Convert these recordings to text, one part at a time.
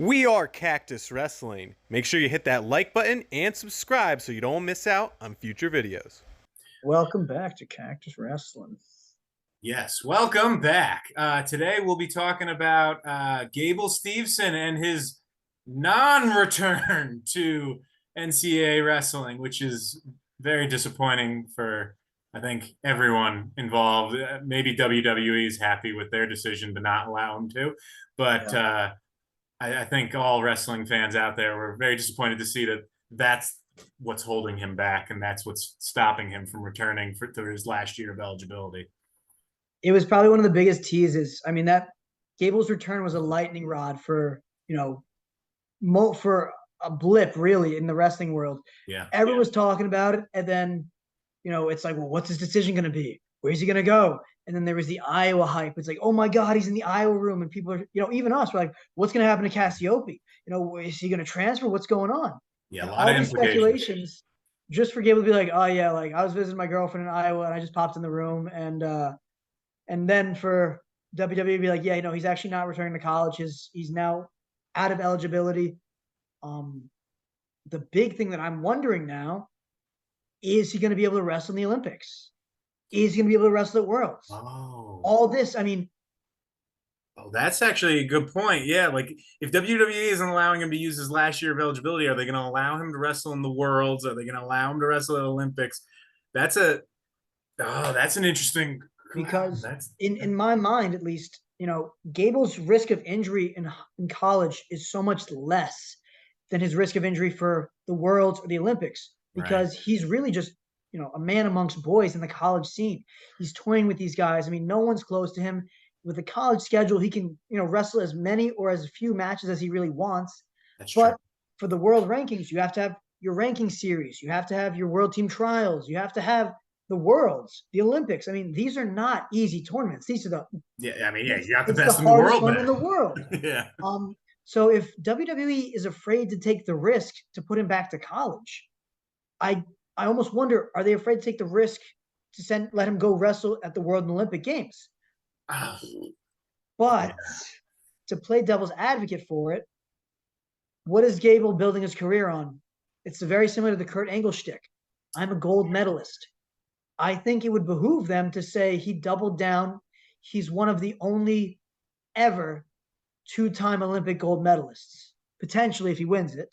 We are Cactus Wrestling. Make sure you hit that like button and subscribe so you don't miss out on future videos. Welcome back to Cactus Wrestling. Yes, welcome back. Today we'll be talking about Gable Steveson and his non-return to NCAA wrestling, which is very disappointing for, I think, everyone involved. Maybe WWE is happy with their decision to not allow him to, but I think all wrestling fans out there were very disappointed to see that that's what's holding him back, and that's what's stopping him from returning to his last year of eligibility. It was probably one of the biggest teases. I mean, that Gable's return was a lightning rod for, for a blip really in the wrestling world. Yeah. Everyone was talking about it. And then, it's like, well, what's his decision going to be? Where's he going to go? And then there was the Iowa hype. It's like, oh my God, he's in the Iowa room. And people are, even us, we're like, what's going to happen to Cassiope? Is he going to transfer? What's going on? Yeah, and a lot of speculations just for Gable to be like, oh yeah, like I was visiting my girlfriend in Iowa and I just popped in the room. And then for WWE to be like, yeah, he's actually not returning to college. He's now out of eligibility. The big thing that I'm wondering now, is he going to be able to wrestle in the Olympics? Is he going to be able to wrestle at Worlds? Oh. All this, I mean. Oh, that's actually a good point. Yeah, like if WWE isn't allowing him to use his last year of eligibility, are they going to allow him to wrestle in the Worlds? Are they going to allow him to wrestle at Olympics? That's an interesting. Because in my mind, at least, Gable's risk of injury in college is so much less than his risk of injury for the Worlds or the Olympics, because he's really just, a man amongst boys in the college scene. He's toying with these guys. I mean, no one's close to him. With the college schedule, he can, wrestle as many or as few matches as he really wants. That's but true. For the world rankings, you have to have your ranking series. You have to have your world team trials. You have to have the Worlds, the Olympics. I mean, these are not easy tournaments. These are you got the best in the hardest world. One in the world. Yeah. So if WWE is afraid to take the risk to put him back to college, I almost wonder, are they afraid to take the risk to let him go wrestle at the World and Olympic Games? But to play devil's advocate for it, what is Gable building his career on? It's very similar to the Kurt Angle shtick. I'm a gold medalist. I think it would behoove them to say he doubled down. He's one of the only ever two-time Olympic gold medalists, potentially if he wins it.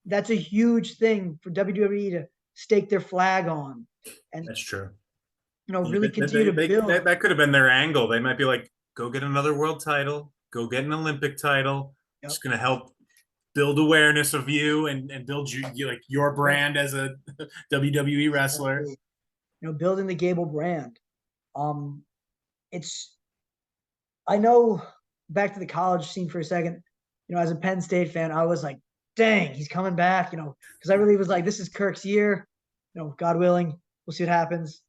That's a huge thing for WWE to stake their flag on. And that's true. Really continue to build. That could have been their angle. They might be like, go get another world title, go get an Olympic title. Yep. It's going to help build awareness of you and build your brand as a WWE wrestler. Building the Gable brand. I know, back to the college scene for a second, as a Penn State fan, I was like, dang, he's coming back, because I really was like, this is Kirk's year, God willing, we'll see what happens.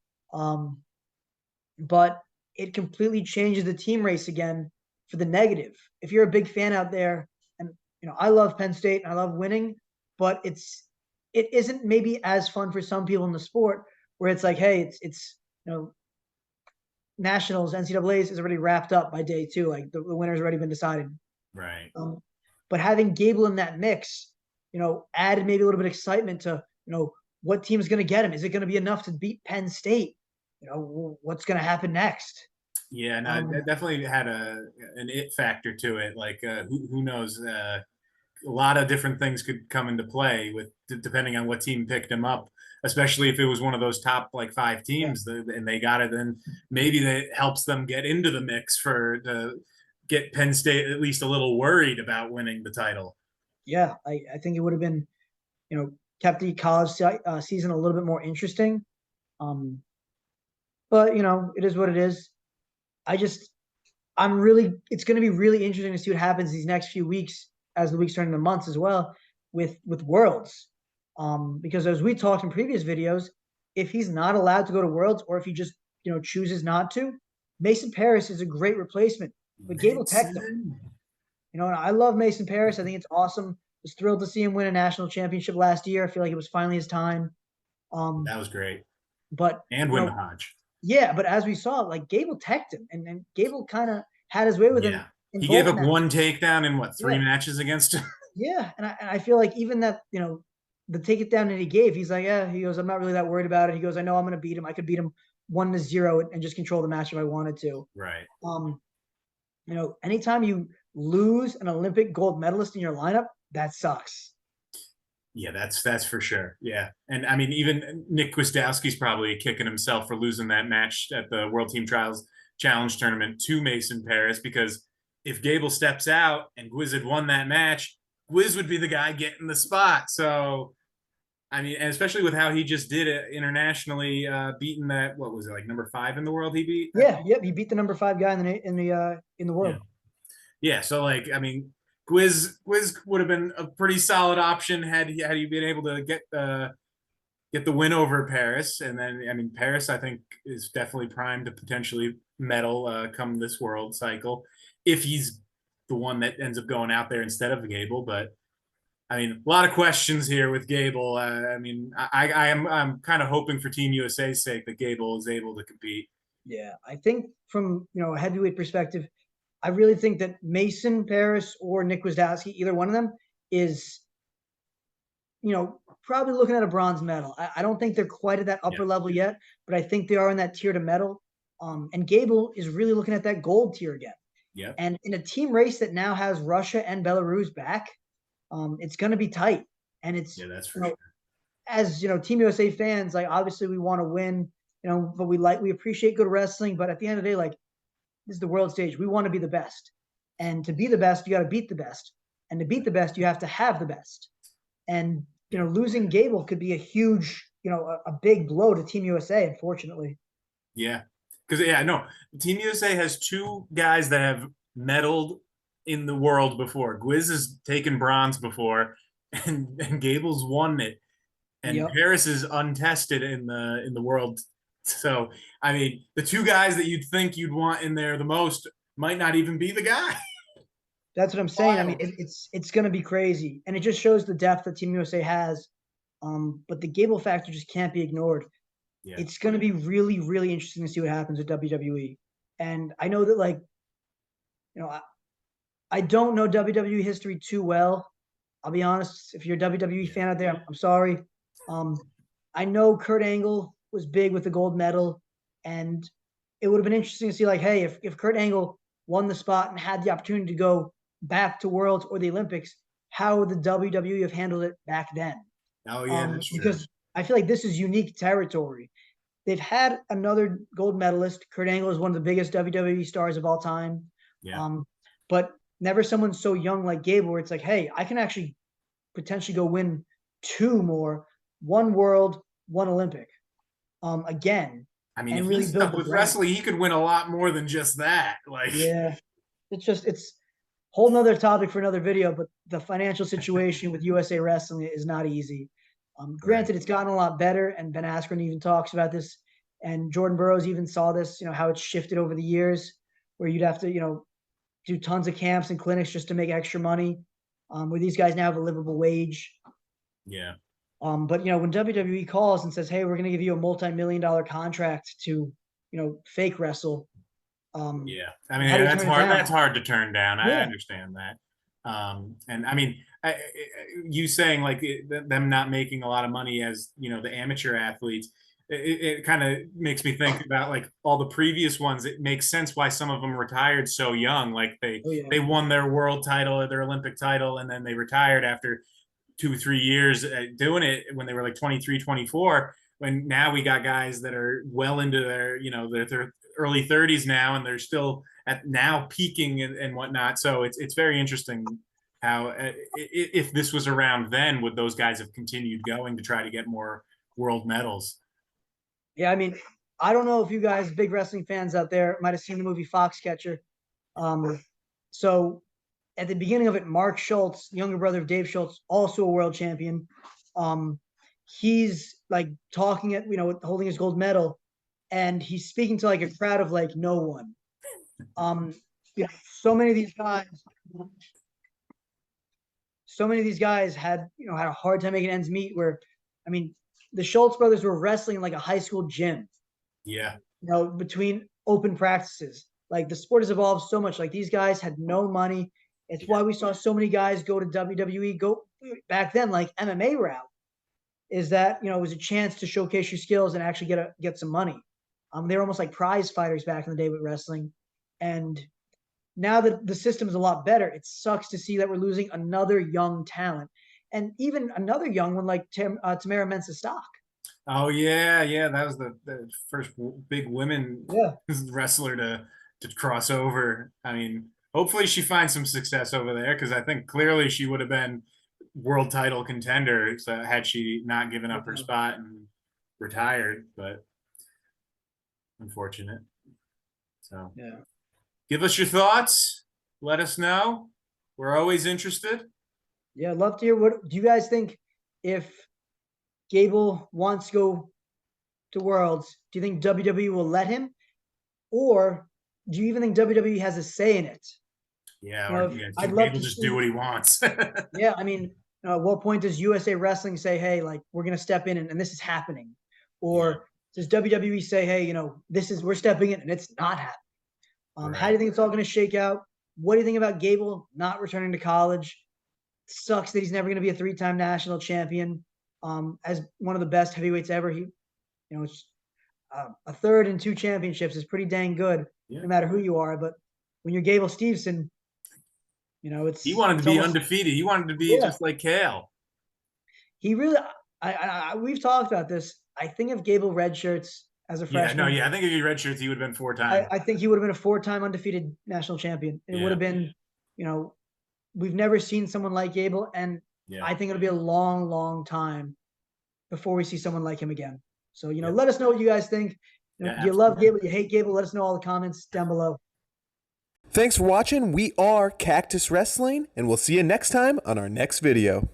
But it completely changes the team race again for the negative. If you're a big fan out there, and I love Penn State and I love winning, but it isn't maybe as fun for some people in the sport, where it's like, hey, it's nationals, NCAA's is already wrapped up by day 2. Like the winner's already been decided. Right. But having Gable in that mix, added maybe a little bit of excitement to, what team is going to get him? Is it going to be enough to beat Penn State? What's going to happen next? Yeah, no, it definitely had an it factor to it. Like, who knows? A lot of different things could come into play depending on what team picked him up, especially if it was one of those top 5 teams and they got it. Then maybe that helps them get into the mix to get Penn State at least a little worried about winning the title. Yeah, I think it would have been, kept the college season a little bit more interesting. But, it is what it is. it's going to be really interesting to see what happens these next few weeks, as the weeks turn into months as well, with Worlds. Because as we talked in previous videos, if he's not allowed to go to Worlds, or if he just, chooses not to, Mason Paris is a great replacement. But Gable teched him. And I love Mason Paris. I think it's awesome. Was thrilled to see him win a national championship last year. I feel like it was finally his time. That was great. But win the Hodge. Yeah, but as we saw, Gable teched him, and Gable kind of had his way with him in He gave both up matches. one takedown in what, 3 Yeah. matches against him? Yeah, and I feel like even that, the take it down that he gave, he's like, yeah, he goes, I'm not really that worried about it. He goes, I know I'm going to beat him. I could beat him 1-0 and just control the match if I wanted to. Right. Anytime you lose an Olympic gold medalist in your lineup, that sucks. Yeah, that's for sure. Yeah. And I mean, even Nick Kwiatkowski's probably kicking himself for losing that match at the World Team Trials Challenge Tournament to Mason Paris, because if Gable steps out and Gwiz had won that match, Gwiz would be the guy getting the spot. So, I mean, and especially with how he just did it internationally, beating that, what was it, like number 5 in the world he beat? Yeah, yep. He beat the number 5 guy in the Yeah. world. Yeah. So, like, I mean, Gwiz would have been a pretty solid option had he been able to get the win over Paris. And then, I mean, Paris, I think, is definitely primed to potentially medal come this world cycle if he's the one that ends up going out there instead of Gable. But I mean, a lot of questions here with Gable. I mean, I'm kind of hoping for Team USA's sake that Gable is able to compete. Yeah, I think from a heavyweight perspective, I really think that Mason Paris or Nick Kwiatkowski, either one of them, is probably looking at a bronze medal. I don't think they're quite at that upper level yet, but I think they are in that tier to medal. And Gable is really looking at that gold tier again. Yeah. And in a team race that now has Russia and Belarus back, it's going to be tight. And it's that's for sure. As Team USA fans, like obviously we want to win, but we appreciate good wrestling. But at the end of the day, like this is the world stage. We want to be the best, and to be the best, you got to beat the best, and to beat the best, you have to have the best. And losing Gable could be a huge, a big blow to Team USA, unfortunately. Yeah, because no, Team USA has 2 guys that have medaled in the world before. Gwiz has taken bronze before, and Gable's won it, and Paris is untested in the world. So I mean, the 2 guys that you'd think you'd want in there the most might not even be the guy. That's what I'm saying. I mean, it's going to be crazy, and it just shows the depth that Team USA has. But the Gable factor just can't be ignored. Yeah. It's going to be really, really interesting to see what happens with WWE. And I know that, like, I don't know WWE history too well. I'll be honest. If you're a WWE fan out there, I'm sorry. I know Kurt Angle was big with the gold medal, and it would have been interesting to see, like, hey, if Kurt Angle won the spot and had the opportunity to go back to Worlds or the Olympics, how would the WWE have handled it back then? Oh, yeah, that's true. Because I feel like this is unique territory. They've had another gold medalist. Kurt Angle is one of the biggest WWE stars of all time. Yeah. But never someone so young like Gable where it's like, hey, I can actually potentially go win 2 more, 1 world, 1 Olympic. Again. I mean, if really he's stuck with wrestling, he could win a lot more than just that. Like, yeah, it's a whole nother topic for another video. But the financial situation with USA Wrestling is not easy. Granted, it's gotten a lot better, and Ben Askren even talks about this, and Jordan Burroughs even saw this. How it's shifted over the years, where you'd have to do tons of camps and clinics just to make extra money. Where these guys now have a livable wage. Yeah. But when WWE calls and says, "Hey, we're going to give you a multi-million-dollar contract to, fake wrestle," yeah, I mean that's hard. That's hard to turn down. Yeah. I understand that. And I mean, you saying like them not making a lot of money as the amateur athletes, it kind of makes me think about like all the previous ones. It makes sense why some of them retired so young. Like they won their world title or their Olympic title, and then they retired after 2 or 3 years doing it when they were like 23, 24. When now we got guys that are well into their, their early 30s now, and they're still now peaking and whatnot. So it's very interesting how if this was around then, would those guys have continued going to try to get more world medals? Yeah, I mean, I don't know if you guys, big wrestling fans out there, might have seen the movie Foxcatcher. So at the beginning of it, Mark Schultz, younger brother of Dave Schultz, also a world champion. He's like talking at, holding his gold medal, and he's speaking to like a crowd of like no one. So many of these guys had, had a hard time making ends meet, where, I mean, the Schultz brothers were wrestling in like a high school gym. Yeah. Between open practices. Like the sport has evolved so much. Like these guys had no money. It's why we saw so many guys go to WWE. Go back then, like MMA route is that it was a chance to showcase your skills and actually get some money. They were almost like prize fighters back in the day with wrestling, and now that the system is a lot better, it sucks to see that we're losing another young talent, and even another young one like Tamara Mensah-Stock. Oh yeah, yeah, that was the first big women wrestler to cross over. I mean, hopefully she finds some success over there because I think clearly she would have been world title contender had she not given up her spot and retired. But unfortunate. So yeah, give us your thoughts. Let us know. We're always interested. yeah, I'd love to hear. What do you guys think if Gable wants to go to Worlds? Do you think WWE will let him, or do you even think WWE has a say in it? Yeah, I'd love Gable to just see. do what he wants. Yeah, I mean, at what point does USA Wrestling say, "Hey, like we're gonna step in and this is happening," or does WWE say, "Hey, we're stepping in and it's not happening"? How do you think it's all going to shake out? What do you think about Gable not returning to college? Sucks that he's never going to be a 3-time national champion. As one of the best heavyweights ever, it's a third and 2 championships is pretty dang good, no matter who you are. But when you're Gable Steveson, he wanted to be undefeated. He wanted to be just like Kale. He really, we've talked about this. I think if Gable redshirts as a freshman, I think if he redshirts, he would have been 4-time. I think he would have been a 4-time undefeated national champion. It would have been, we've never seen someone like Gable, and I think it'll be a long, long time before we see someone like him again. So, let us know what you guys think. Do you love Gable? Do you hate Gable? Let us know all the comments down below. Thanks for watching. We are Cactus Wrestling, and we'll see you next time on our next video.